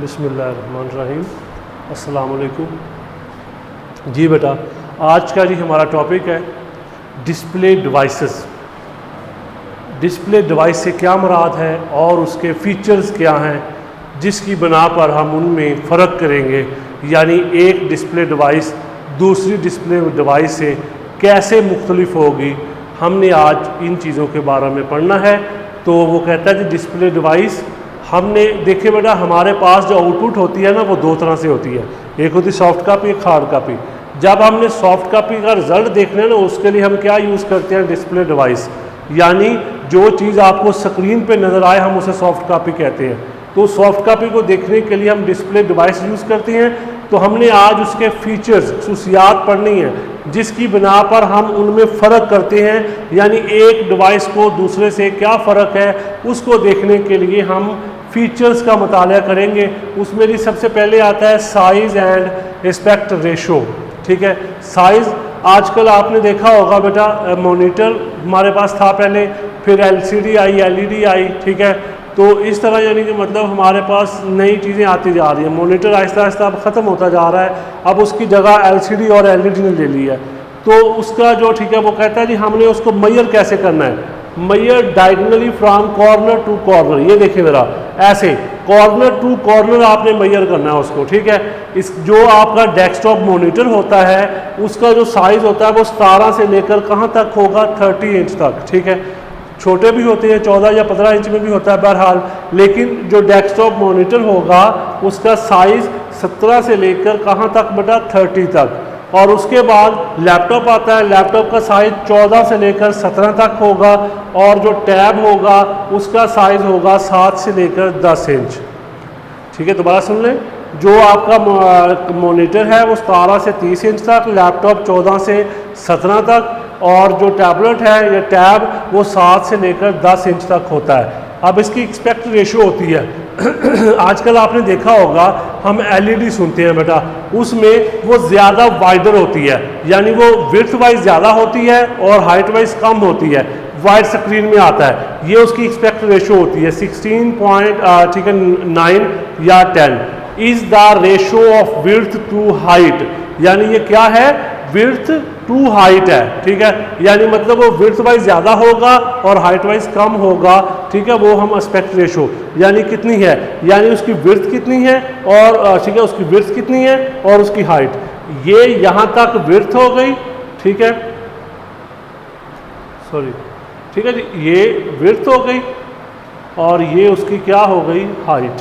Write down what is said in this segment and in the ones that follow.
बिस्मिल्लाहिर्रहमानिर्रहीम। अस्सलाम वालेकुम। जी बेटा, आज का जी हमारा टॉपिक है डिस्प्ले डिवाइसेस। डिस्प्ले डिवाइस से क्या मुराद है और उसके फीचर्स क्या हैं, जिसकी बिना पर हम उनमें फ़र्क करेंगे, यानी एक डिस्प्ले डिवाइस दूसरी डिस्प्ले डिवाइस से कैसे मुख्तलिफ होगी। हमने आज इन चीज़ों के बारे में पढ़ना है। तो वो कहता है कि डिस्प्ले डिवाइस हमने देखे बेटा, हमारे पास जो आउटपुट होती है ना, वो दो तरह से होती है। एक होती है सॉफ्ट कापी, एक हार्ड कापी। जब हमने सॉफ्ट कापी का रिजल्ट देखना है ना, उसके लिए हम क्या यूज़ करते हैं, डिस्प्ले डिवाइस। यानी जो चीज़ आपको स्क्रीन पे नज़र आए हम उसे सॉफ्ट कापी कहते हैं। तो सॉफ्ट कापी को देखने के लिए हम डिस्प्ले डिवाइस यूज़ करते हैं। तो हमने आज उसके फीचर्स, खसूसियात पढ़नी है, जिसकी बिना पर हम उनमें फ़र्क करते हैं, यानी एक डिवाइस को दूसरे से क्या फ़र्क है उसको देखने के लिए हम फीचर्स का मुताला करेंगे। उसमें भी सबसे पहले आता है साइज़ एंड एस्पेक्ट रेशो। ठीक है, साइज़ आजकल आपने देखा होगा बेटा, मॉनिटर हमारे पास था पहले, फिर एलसीडी आई, एलईडी आई। ठीक है, तो इस तरह यानी कि मतलब हमारे पास नई चीज़ें आती जा रही हैं। मॉनिटर आहिस्ता आहिस्ता अब ख़त्म होता जा रहा है, अब उसकी जगह एलसीडी और एलईडी ने ले ली है। तो उसका जो ठीक है वो कहता है जी हमने उसको मेजर कैसे करना है। Measure diagonally from corner to corner. ये देखिए ज़रा, ऐसे कॉर्नर टू कॉर्नर आपने मेजर करना है उसको। ठीक है, इस जो आपका डेस्कटॉप मॉनिटर होता है उसका जो साइज़ होता है वो 17 से लेकर कहाँ तक होगा, 30 इंच तक। ठीक है, छोटे भी होते हैं, 14 या 15 इंच में भी होता है बहरहाल, लेकिन जो डेस्कटॉप मॉनिटर होगा उसका साइज़ 17 से लेकर कहाँ तक बेटा, 30 तक। और उसके बाद लैपटॉप आता है, लैपटॉप का साइज़ 14 से लेकर 17 तक होगा। और जो टैब होगा उसका साइज़ होगा 7 से लेकर 10 इंच। ठीक है, दोबारा सुन लें, जो आपका मॉनिटर है वो 17 से 30 इंच तक, लैपटॉप 14 से 17 तक, और जो टैबलेट है या टैब वो 7 से लेकर 10 इंच तक होता है। अब इसकी एक्सपेक्ट रेशो होती है आजकल आपने देखा होगा हम एलईडी सुनते हैं बेटा, उसमें वो ज़्यादा वाइडर होती है, यानी वो विड्थ वाइज ज़्यादा होती है और हाइट वाइज कम होती है, वाइड स्क्रीन में आता है। ये उसकी एक्सपेक्ट रेशो होती है 16.9 या 10 is the ratio of width to height. यानी ये क्या है, विड्थ टू हाइट है। ठीक है, यानी मतलब वो विड्थ वाइज ज़्यादा होगा और हाइट वाइज कम होगा। ठीक है, वो हम एस्पेक्ट रेशो यानी कितनी है, यानी उसकी विड्थ कितनी है और ठीक है उसकी विड्थ कितनी है और उसकी हाइट। ये यहाँ तक विड्थ हो गई। ठीक है, सॉरी, ठीक है जी, ये विड्थ हो गई और ये उसकी क्या हो गई, हाइट।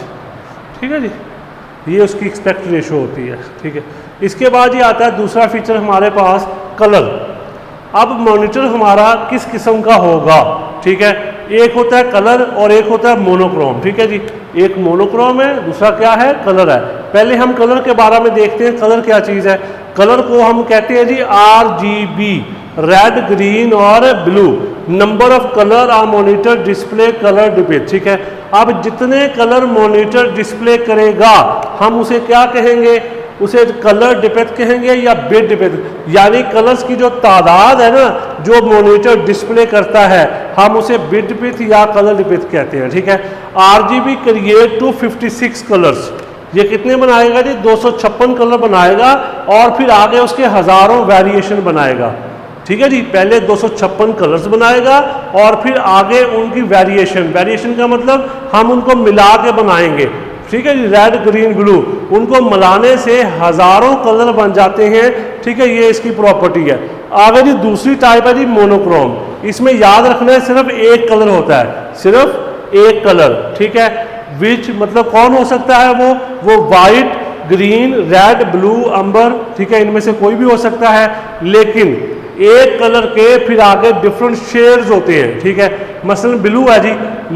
ठीक है जी, ये उसकी एक्सपेक्ट रेशो होती है। ठीक है, इसके बाद ये आता है दूसरा फीचर हमारे पास, कलर। अब मॉनिटर हमारा किस किस्म का होगा। ठीक है, एक होता है कलर और एक होता है मोनोक्रोम। ठीक है जी, एक मोनोक्रोम है, दूसरा क्या है, कलर है। पहले हम कलर के बारे में देखते हैं, कलर क्या चीज़ है। कलर को हम कहते हैं जी RGB, रेड, ग्रीन और blue. Number of colour a monitor display colour depend. ठीक है, अब जितने कलर मॉनिटर डिस्प्ले करेगा हम उसे क्या कहेंगे, उसे कलर डिपेंड कहेंगे या बिट डिपेंड। यानी कलर्स की जो तादाद है ना जो मॉनिटर डिस्प्ले करता है हम उसे बिट डिपेंड या कलर डिपेंड कहते हैं। ठीक है, RGB क्रिएट 256 कलर्स। ये कितने बनाएगा जी, 256 कलर बनाएगा और फिर आगे उसके हज़ारों वेरिएशन बनाएगा। ठीक है जी, पहले 256 कलर्स बनाएगा और फिर आगे उनकी वेरिएशन, वेरिएशन का मतलब हम उनको मिला के बनाएंगे। ठीक है जी, रेड, ग्रीन, ब्लू, उनको मिलाने से हज़ारों कलर बन जाते हैं। ठीक है, ये इसकी प्रॉपर्टी है। आगे जी दूसरी टाइप है जी मोनोक्रोम। इसमें याद रखना है सिर्फ एक कलर होता है, सिर्फ एक कलर। ठीक है, विच मतलब कौन हो सकता है, वो वाइट, ग्रीन, रेड, ब्लू, अंबर। ठीक है, इनमें से कोई भी हो सकता है, लेकिन एक कलर के फिर आगे डिफरेंट शेड्स होते हैं। ठीक है, मसलन ब्लू है जी,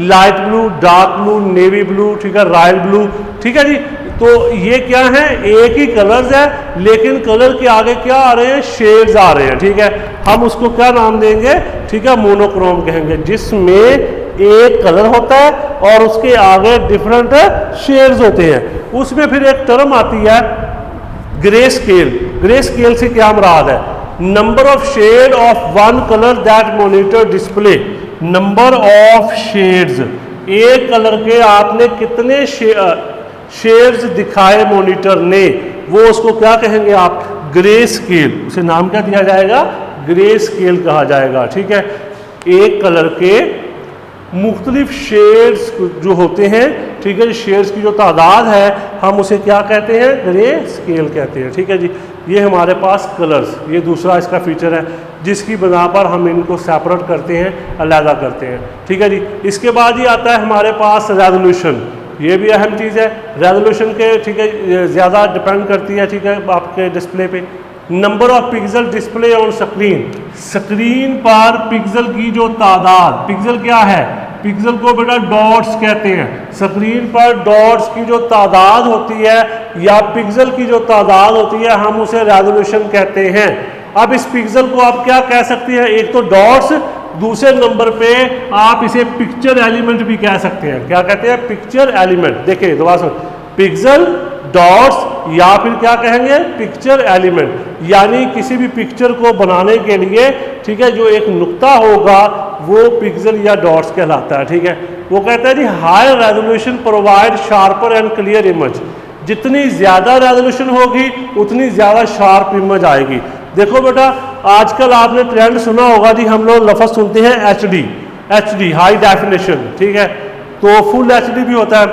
light blue, dark blue, navy blue, ठीक है, रॉयल ब्लू। ठीक है जी, तो ये क्या है, एक ही कलर्स है लेकिन कलर के आगे क्या आ रहे हैं, शेड्स आ रहे हैं। ठीक है, हम उसको क्या नाम देंगे, ठीक है, मोनोक्रोम कहेंगे, जिसमें एक कलर होता है और उसके आगे डिफरेंट शेड्स होते हैं। उसमें फिर एक टर्म आती है ग्रे स्केल। ग्रे स्केल से क्या मुराद है, number of shade of one colour that monitor display. Number of shades, एक कलर के आपने कितने शेड्स दिखाए मॉनिटर ने, वो उसको क्या कहेंगे आप, ग्रे स्केल, उसे नाम क्या दिया जाएगा, ग्रे स्केल कहा जाएगा। ठीक है, एक कलर के मुख्तलिफ शेड्स जो होते हैं, ठीक है, शेड्स की जो तादाद है हम उसे क्या कहते हैं, ग्रे स्केल कहते हैं। ठीक है जी, ये हमारे पास कलर्स, ये दूसरा इसका फीचर है जिसकी बना पर हम इनको सेपरेट करते हैं, अलहदा करते हैं। ठीक है जी, इसके बाद ही आता है हमारे पास रेजोल्यूशन, ये भी अहम चीज़ है। रेजोल्यूशन के, ठीक है, ज़्यादा डिपेंड करती है, ठीक है, आपके डिस्प्ले पे। Number of pixel display on screen, screen पर पिक्सल की जो तादाद, पिक्सल क्या है, पिक्सल को बेटा डॉट्स कहते हैं, स्क्रीन पर डॉट्स की जो तादाद होती है या पिक्सल की जो तादाद होती है हम उसे रेजोल्यूशन कहते हैं। अब इस पिक्सल को आप क्या कह सकते हैं, एक तो डॉट्स, दूसरे नंबर पे आप इसे पिक्चर एलिमेंट भी कह सकते हैं। क्या कहते हैं, पिक्चर एलिमेंट। देखिए दोबारा सुन, पिक्सल, डॉट्स या फिर क्या कहेंगे, पिक्चर एलिमेंट, यानी किसी भी पिक्चर को बनाने के लिए, ठीक है, जो एक नुक्ता होगा वो पिक्सल या डॉट्स कहलाता है। ठीक है, वो कहता है जी high resolution provide sharper and clear image, जितनी ज़्यादा रेजोल्यूशन होगी उतनी ज़्यादा शार्प इमेज आएगी। देखो बेटा, आजकल आपने ट्रेंड सुना होगा जी, हम लोग लफ्ज़ सुनते हैं HD हाई डेफिनेशन, ठीक है, तो फुल HD भी होता है।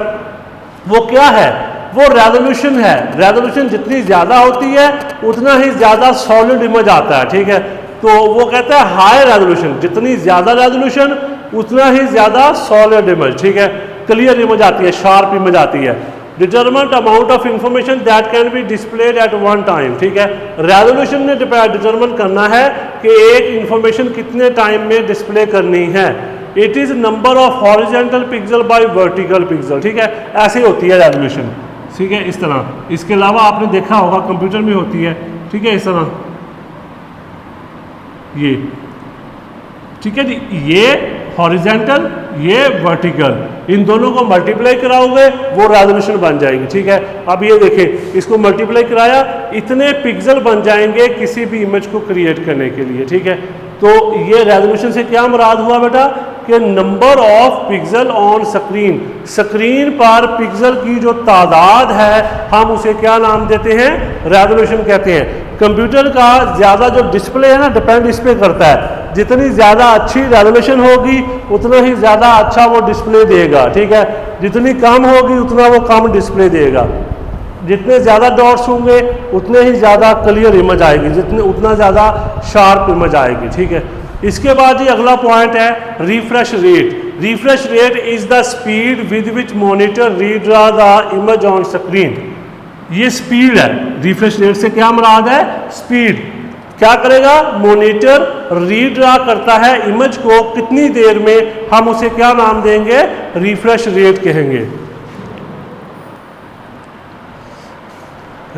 वो क्या है, वो रेजोल्यूशन है। रेजोल्यूशन जितनी ज़्यादा होती है उतना ही ज़्यादा सॉलिड इमेज आता है। ठीक है, तो वो कहता है हाई रेजोल्यूशन, जितनी ज़्यादा रेजोल्यूशन उतना ही ज़्यादा सॉलिड इमेज, ठीक है, क्लियर इमेज आती है, शार्प इमेज आती है। Determinant amount of information that can be displayed eight one time, ठीक है, रेजोल्यूशन ने डिटरमिन करना है कि एक इंफॉर्मेशन कितने टाइम में डिस्प्ले करनी है। It is number of horizontal pixel bye vertical pixel, ठीक है, ऐसे होती है रेजोल्यूशन। ठीक है, इस तरह। इसके अलावा आपने देखा होगा कंप्यूटर में होती है, ठीक है, इस तरह ये, ठीक है जी, ये हॉरिजॉन्टल, ये वर्टिकल, इन दोनों को मल्टीप्लाई कराओगे वो रेजोल्यूशन बन जाएगी। ठीक है, अब ये देखें, इसको मल्टीप्लाई कराया, इतने पिक्सल बन जाएंगे किसी भी इमेज को क्रिएट करने के लिए। ठीक है, तो ये रेजोल्यूशन से क्या मुराद हुआ बेटा, कि number of pixel on screen, screen पर पिक्सल की जो तादाद है हम उसे क्या नाम देते हैं, रेजोल्यूशन कहते हैं। कंप्यूटर का ज़्यादा जो डिस्प्ले है ना, डिपेंड इस पर करता है, जितनी ज़्यादा अच्छी रेजोल्यूशन होगी उतना ही ज़्यादा अच्छा वो डिस्प्ले देगा। ठीक है, जितनी कम होगी उतना वो कम डिस्प्ले देगा। जितने ज़्यादा डॉट्स होंगे उतने ही ज़्यादा क्लियर इमेज आएगी, जितने उतना ज़्यादा शार्प इमेज आएगी। ठीक है, इसके बाद ही अगला पॉइंट है refresh rate. Refresh rate is the speed with which monitor redraw the image on screen. ये स्पीड है, रिफ्रेश रेट से क्या मुराद है, स्पीड। क्या करेगा, मॉनिटर रीड्रा करता है इमेज को कितनी देर में, हम उसे क्या नाम देंगे, रिफ्रेश रेट कहेंगे।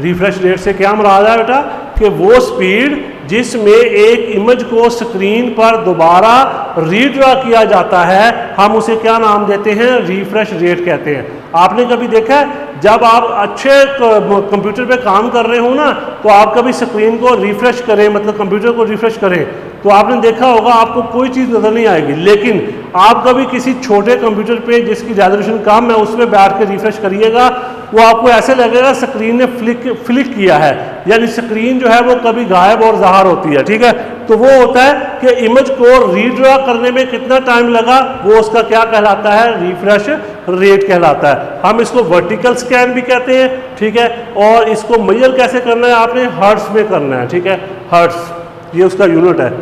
रिफ्रेश रेट से क्या मुराद है बेटा, कि वो स्पीड जिसमें एक इमेज को स्क्रीन पर दोबारा रीड्रा किया जाता है हम उसे क्या नाम देते हैं, रिफ्रेश रेट कहते हैं। आपने कभी देखा है, जब आप अच्छे कंप्यूटर पे काम कर रहे हो ना, तो आप कभी स्क्रीन को रिफ्रेश करें, मतलब कंप्यूटर को रिफ्रेश करें, तो आपने देखा होगा आपको कोई चीज़ नज़र नहीं आएगी। लेकिन आप कभी किसी छोटे कंप्यूटर पे जिसकी रेजोल्यूशन कम है उसमें बैठ के रिफ्रेश करिएगा, वो आपको ऐसे लगेगा स्क्रीन ने फ्लिक किया है, यानी स्क्रीन जो है वो कभी गायब और ज़ाहिर होती है। ठीक है, तो वो होता है कि इमेज को रीड्रा करने में कितना टाइम लगा, वो उसका क्या कहलाता है, रिफ्रेश रेट कहलाता है। हम इसको वर्टिकल स्कैन भी कहते हैं। ठीक है, और इसको मेजर कैसे करना है, आपने हर्ट्स में करना है। ठीक है, हर्ट्स ये उसका यूनिट है।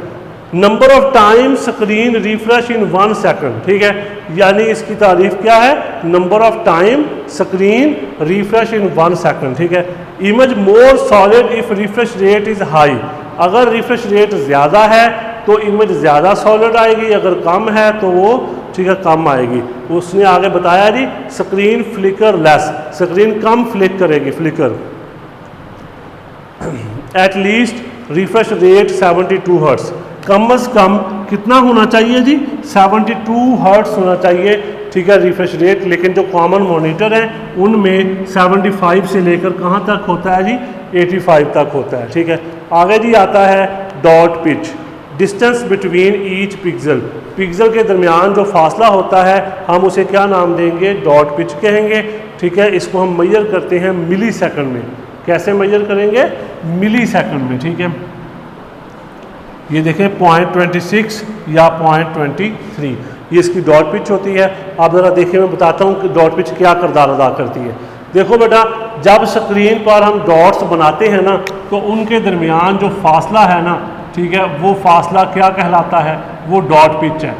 Number of time screen refresh in 1 second. ठीक है, यानी इसकी तारीफ क्या है, number of time screen refresh in 1 second. ठीक है, image more solid if refresh rate is high. अगर रिफ्रेश रेट ज़्यादा है तो इमेज ज़्यादा सॉलिड आएगी, अगर कम है तो वो, ठीक है, कम आएगी। उसने आगे बताया जी स्क्रीन फ्लिकर लेस, स्क्रीन कम फ्लिक करेगी, flicker. At least refresh rate 72 hertz, कम अज़ कम कितना होना चाहिए जी, 72 हर्ट्स होना चाहिए। ठीक है, रिफ्रेश रेट। लेकिन जो कॉमन मॉनिटर हैं उनमें 75 से लेकर कहाँ तक होता है जी, 85 तक होता है। ठीक है, आगे जी आता है dot pitch. Distance between each pixel, pixel के दरमियान जो फासला होता है हम उसे क्या नाम देंगे, डॉट पिच कहेंगे। ठीक है, इसको हम मेजर करते हैं मिली सेकंड में। कैसे मेजर करेंगे, मिली सेकंड में। ठीक है, ये देखें 0.26 या 0.23 ये इसकी डॉट पिच होती है। आप ज़रा देखिए, मैं बताता हूँ कि डॉट पिच क्या किरदार अदा करती है। देखो बेटा, जब स्क्रीन पर हम डॉट्स बनाते हैं ना तो उनके दरमियान जो फासला है ना, ठीक है, वो फासला क्या कहलाता है, वो डॉट पिच है।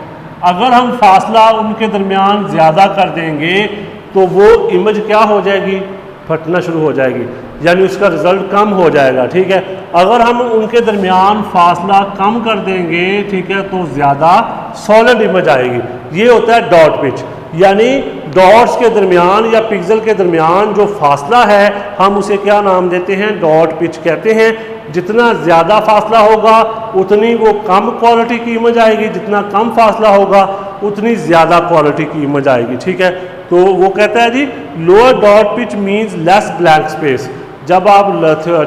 अगर हम फासला उनके दरमियान ज़्यादा कर देंगे तो वो इमेज क्या हो जाएगी, फटना शुरू हो जाएगी, यानी उसका रिजल्ट कम हो जाएगा। ठीक है, अगर हम उनके दरमियान फासला कम कर देंगे, ठीक है, तो ज़्यादा सॉलिड इमेज आएगी। ये होता है डॉट पिच, यानी डॉट्स के दरमियान या पिक्सल के दरमियान जो फासला है हम उसे क्या नाम देते हैं, डॉट पिच कहते हैं। जितना ज़्यादा फासला होगा उतनी वो कम क्वालिटी की इमेज आएगी, जितना कम फासला होगा उतनी ज़्यादा क्वालिटी की इमेज आएगी। ठीक है, तो वो कहता है जी lower dot pitch means less blank space. जब आप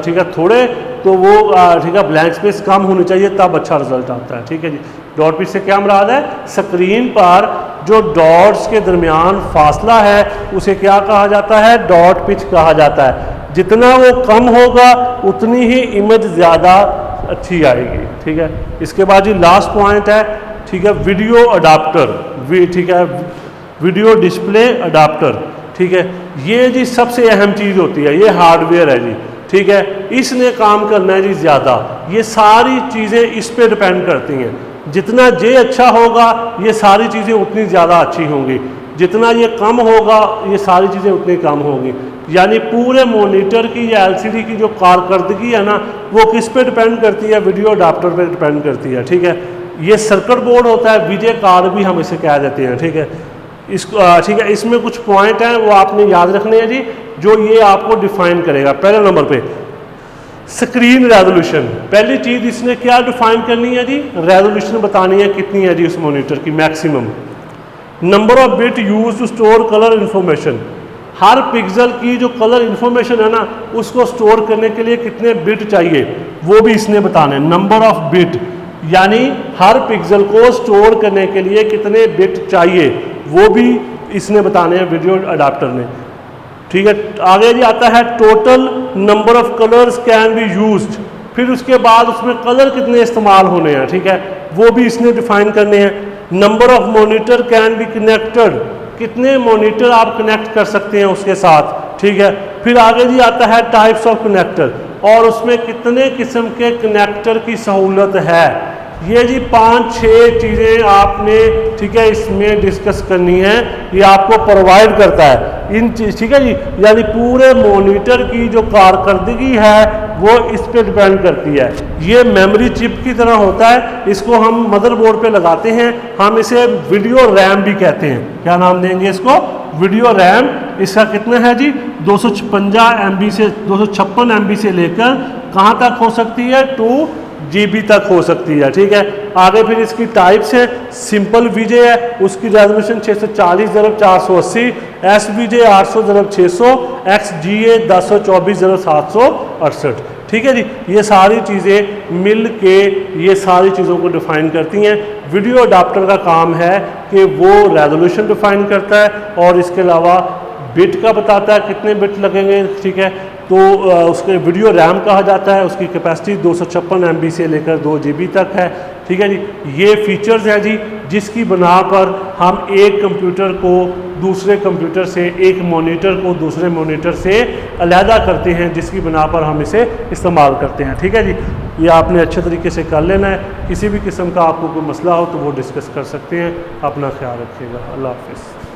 ठीक है थोड़े तो वो ठीक है ब्लैंक स्पेस कम होनी चाहिए, तब अच्छा रिजल्ट आता है। ठीक है जी, डॉट पिच से क्या मुराद है, स्क्रीन पर जो डॉट्स के दरमियान फासला है उसे क्या कहा जाता है, डॉट पिच कहा जाता है। जितना वो कम होगा उतनी ही इमेज ज़्यादा अच्छी आएगी। ठीक है, इसके बाद जी लास्ट पॉइंट है, ठीक है, वीडियो अडाप्टर। ठीक है, वीडियो डिस्प्ले अडाप्टर। ठीक है, ये जी सबसे अहम चीज़ होती है, ये हार्डवेयर है जी। ठीक है, इसने काम करना है जी ज़्यादा। ये सारी चीज़ें इस पे डिपेंड करती हैं। जितना जे अच्छा होगा ये सारी चीज़ें उतनी ज़्यादा अच्छी होंगी, जितना ये कम होगा ये सारी चीज़ें उतनी कम होंगी। यानी पूरे मॉनिटर की या एलसीडी की जो कारकर्दगी है ना वो किस पे डिपेंड करती है, वीडियो अडाप्टर पे डिपेंड करती है। ठीक है, ये सर्किट बोर्ड होता है, विजय कार्ड भी हम इसे कह देते हैं। ठीक है, इसको ठीक है, इसमें कुछ पॉइंट हैं वो आपने याद रखने हैं जी, जो ये आपको डिफाइन करेगा। पहले नंबर पे स्क्रीन रेजोल्यूशन, पहली चीज़ इसने क्या डिफाइन करनी है जी, रेजोल्यूशन बतानी है कितनी है जी उस मॉनिटर की maximum. Number of bit use to store colour information, हर पिक्सल की जो कलर इन्फॉर्मेशन है ना उसको स्टोर करने के लिए कितने बिट चाहिए वो भी इसने बताना है। नंबर ऑफ बिट यानी हर पिक्सल को स्टोर करने के लिए कितने बिट चाहिए वो भी इसने बताने हैं वीडियो अडाप्टर ने। ठीक है, आगे जी आता है total number of colours can be used, फिर उसके बाद उसमें कलर कितने इस्तेमाल होने हैं। ठीक है, वो भी इसने डिफाइन करने हैं। Number of monitor can be connected, कितने मॉनिटर आप कनेक्ट कर सकते हैं उसके साथ। ठीक है, फिर आगे जी आता है टाइप्स ऑफ कनेक्टर, और उसमें कितने किस्म के कनेक्टर की सहूलत है। ये जी 5-6 चीज़ें आपने ठीक है इसमें डिस्कस करनी है, ये आपको प्रोवाइड करता है इन चीज़। ठीक है जी, यानी पूरे मॉनिटर की जो कारकर्दगी है वो इस पे डिपेंड करती है। ये मेमोरी चिप की तरह होता है, इसको हम मदरबोर्ड पे लगाते हैं, हम इसे वीडियो रैम भी कहते हैं। क्या नाम देंगे इसको, वीडियो रैम। इसका कितना है जी 256 MB से 256 MB से लेकर कहाँ तक हो सकती है, 2 GB तक हो सकती है। ठीक है, आगे फिर इसकी टाइप्स है, सिंपल वीजे है, उसकी resolution 640x480, SVJ 800x600, XGA 1024x768। ठीक है जी, ये सारी चीज़ें मिल के ये सारी चीज़ों को डिफ़ाइन करती हैं। वीडियो अडाप्टर का काम है कि वो रेजोल्यूशन डिफ़ाइन करता है और इसके अलावा बिट का बताता है कितने बिट लगेंगे। ठीक है, तो उसके वीडियो रैम कहा जाता है, उसकी कैपेसिटी 256 MB से लेकर 2 GB तक है। ठीक है जी, ये फीचर्स हैं जी जिसकी बना पर हम एक कंप्यूटर को दूसरे कंप्यूटर से, एक मॉनिटर को दूसरे मॉनिटर से अलहदा करते हैं, जिसकी बना पर हम इसे इस्तेमाल करते हैं। ठीक है जी, ये आपने अच्छे तरीके से कर लेना है। किसी भी किस्म का आपको कोई मसला हो तो वो डिस्कस कर सकते हैं। अपना ख्याल रखिएगा। अल्लाह हाफ़िज़।